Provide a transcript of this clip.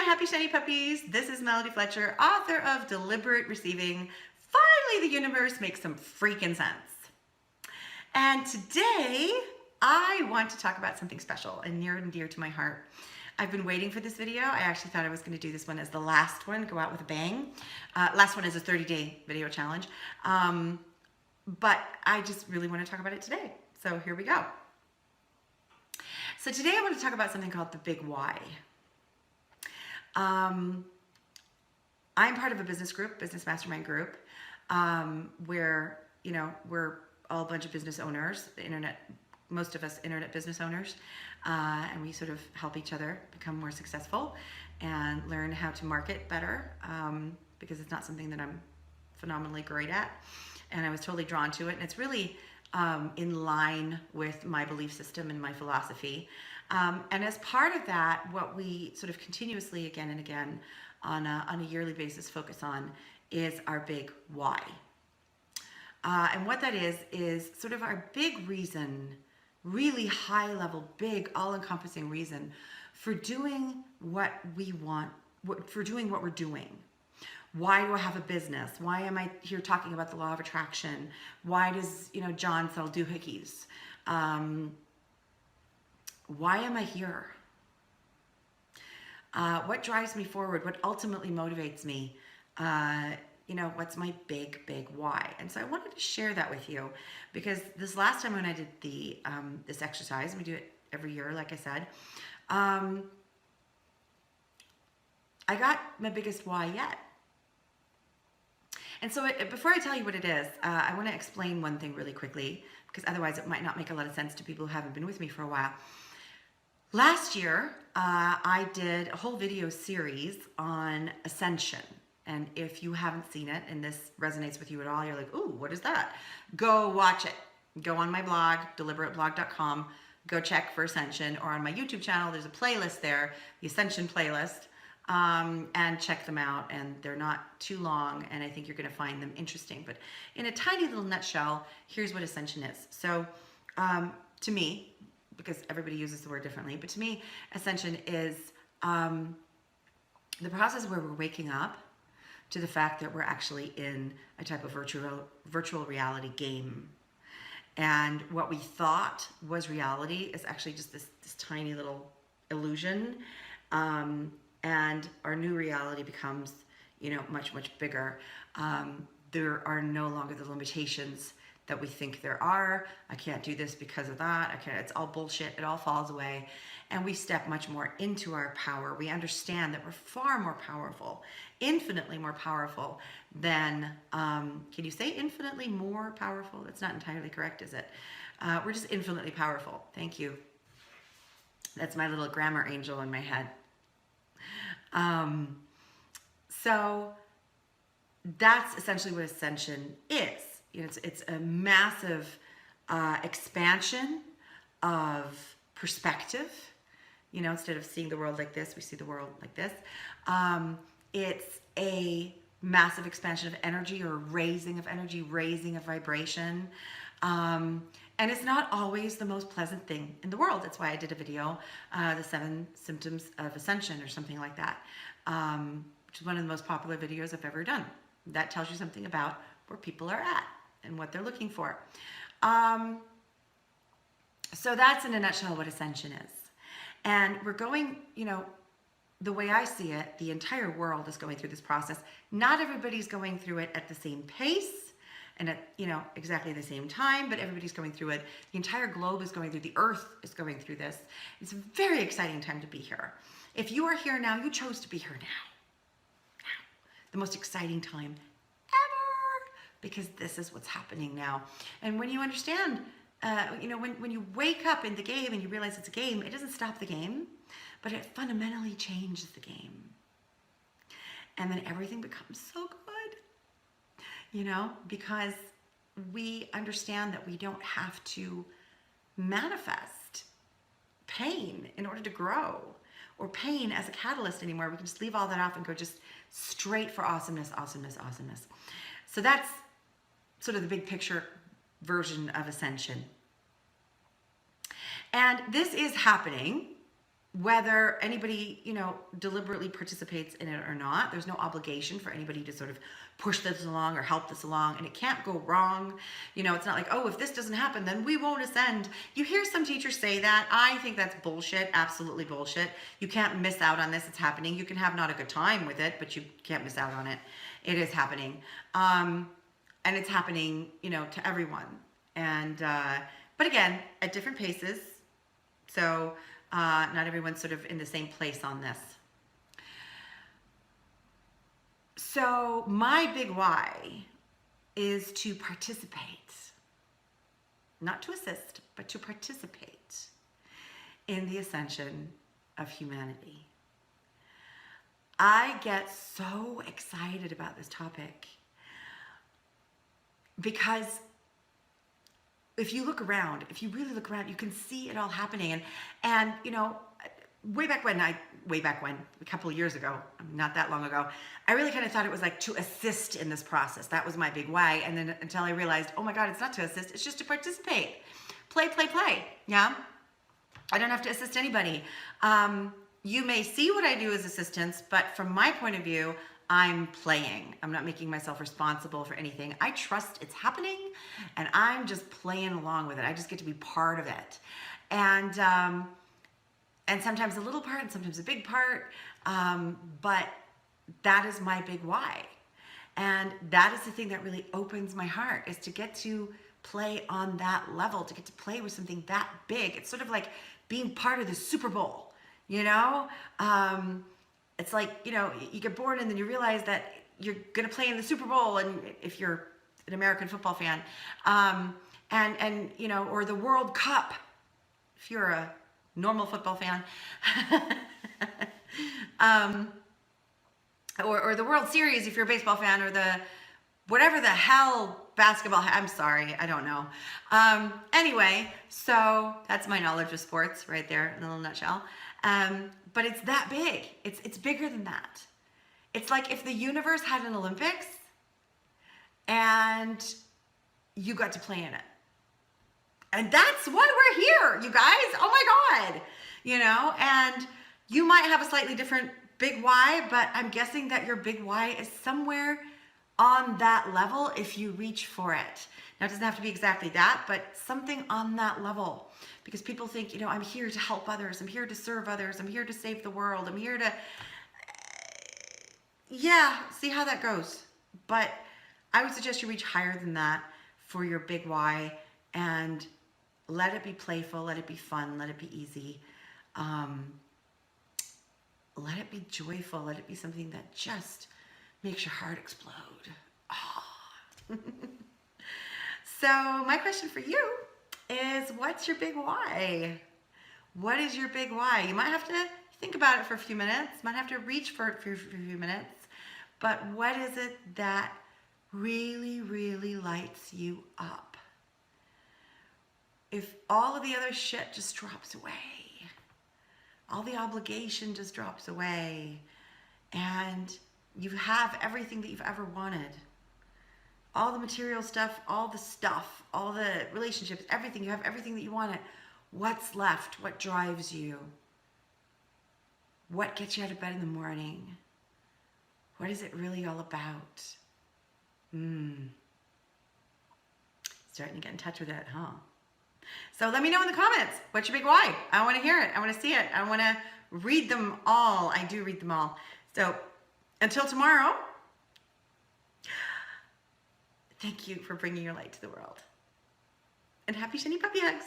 happy shiny puppies. This is Melody Fletcher, author of Deliberate Receiving. Finally, the universe makes some freaking sense. And today, I want to talk about something special and near and dear to my heart. I've been waiting for this video. I actually thought I was going to do this one as the last one, go out with a bang. Last one is a 30-day video challenge. But I just really want to talk about it today. So here we go. So today I want to talk about something called the Big Why. I'm part of a business group, business mastermind group, where, we're all a bunch of business owners, most of us internet business owners, and we sort of help each other become more successful and learn how to market better, because it's not something that I'm phenomenally great at. And I was totally drawn to it. And it's really in line with my belief system and my philosophy. And as part of that, what we sort of continuously again and again on a yearly basis focus on is our big why. And what that is sort of our big reason, really high level, big, all-encompassing reason for doing what we want, for doing what we're doing. Why do I have a business? Why am I here talking about the law of attraction? Why does, John sell doohickeys? Why am I here? What drives me forward? What ultimately motivates me? What's my big why? And so I wanted to share that with you because this last time when I did this exercise, and we do it every year, like I said, I got my biggest why yet. And so before I tell you what it is, I want to explain one thing really quickly, because otherwise it might not make a lot of sense to people who haven't been with me for a while. Last year, I did a whole video series on Ascension. And if you haven't seen it and this resonates with you at all, you're like, ooh, what is that? Go watch it. Go on my blog, deliberateblog.com. Go check for Ascension, or on my YouTube channel, there's a playlist there, the Ascension playlist. And check them out, and they're not too long, and I think you're going to find them interesting. But in a tiny little nutshell, here's what Ascension is. So to me, because everybody uses the word differently, but to me, Ascension is the process where we're waking up to the fact that we're actually in a type of virtual reality game. And what we thought was reality is actually just this tiny little illusion. And our new reality becomes, much bigger. There are no longer the limitations that we think there are. I can't do this because of that. It's all bullshit. It all falls away. And we step much more into our power. We understand that we're far more powerful, infinitely more powerful than, can you say infinitely more powerful? That's not entirely correct, is it? We're just infinitely powerful. Thank you. That's my little grammar angel in my head. So that's essentially what Ascension is. It's a massive expansion of perspective. Instead of seeing the world like this, we see the world like this. It's a massive expansion of energy, or raising of energy, raising of vibration. And it's not always the most pleasant thing in the world. That's why I did a video, the 7 symptoms of Ascension, or something like that, which is one of the most popular videos I've ever done. That tells you something about where people are at and what they're looking for. So that's in a nutshell what Ascension is. And we're going, the way I see it, the entire world is going through this process. Not everybody's going through it at the same pace and at, exactly the same time, but everybody's going through it. The entire globe is going through, the earth is going through this. It's a very exciting time to be here. If you are here now, you chose to be here now. The most exciting time ever, because this is what's happening now. And when you understand, when you wake up in the game and you realize it's a game, it doesn't stop the game, but it fundamentally changes the game. And then everything becomes so good. Because we understand that we don't have to manifest pain in order to grow, or pain as a catalyst anymore. We can just leave all that off and go just straight for awesomeness. So that's sort of the big picture version of Ascension. And this is happening whether anybody, deliberately participates in it or not. There's no obligation for anybody to sort of push this along or help this along, and it can't go wrong. It's not like, oh, if this doesn't happen, then we won't ascend. You hear some teachers say that. I think that's bullshit, absolutely bullshit. You can't miss out on this. It's happening. You can have not a good time with it, but you can't miss out on it. It is happening. And it's happening, to everyone. And, but again, at different paces. So, not everyone's sort of in the same place on this. So my big why is to participate, not to assist, but to participate in the ascension of humanity. I get so excited about this topic because if you look around, if you really look around, you can see it all happening. And way back when, a couple of years ago, not that long ago, I really kind of thought it was like to assist in this process. That was my big why. And then until I realized, oh my God, it's not to assist, it's just to participate. Play. Yeah? I don't have to assist anybody. You may see what I do as assistance, but from my point of view, I'm playing. I'm not making myself responsible for anything. I trust it's happening, and I'm just playing along with it. I just get to be part of it. And sometimes a little part and sometimes a big part, but that is my big why. And that is the thing that really opens my heart, is to get to play on that level, to get to play with something that big. It's sort of like being part of the Super Bowl, It's like, you get born and then you realize that you're going to play in the Super Bowl, and if you're an American football fan, or the World Cup, if you're a normal football fan, or the World Series if you're a baseball fan, or the whatever the hell basketball, I'm sorry, I don't know. Anyway, so that's my knowledge of sports right there in a little nutshell. But it's that big. It's bigger than that. It's like if the universe had an Olympics and you got to play in it. And that's why we're here, you guys. Oh my God. And you might have a slightly different big why, but I'm guessing that your big why is somewhere on that level if you reach for it. Now, it doesn't have to be exactly that, but something on that level. Because people think, I'm here to help others. I'm here to serve others. I'm here to save the world. I'm here to, see how that goes. But I would suggest you reach higher than that for your big why, and let it be playful, let it be fun, let it be easy. Let it be joyful, let it be something that just makes your heart explode. Oh. So my question for you is, what's your big why? What is your big why? You might have to think about it for a few minutes, might have to reach for it for a few minutes, but what is it that really, really lights you up? If all of the other shit just drops away, all the obligation just drops away, and you have everything that you've ever wanted, all the material stuff, all the relationships, everything, you have everything that you wanted. What's left? What drives you? What gets you out of bed in the morning? What is it really all about? Starting to get in touch with it, huh? So let me know in the comments, what's your big why? I want to hear it. I want to see it. I want to read them all. I do read them all. So until tomorrow, thank you for bringing your light to the world. And happy shiny puppy hugs.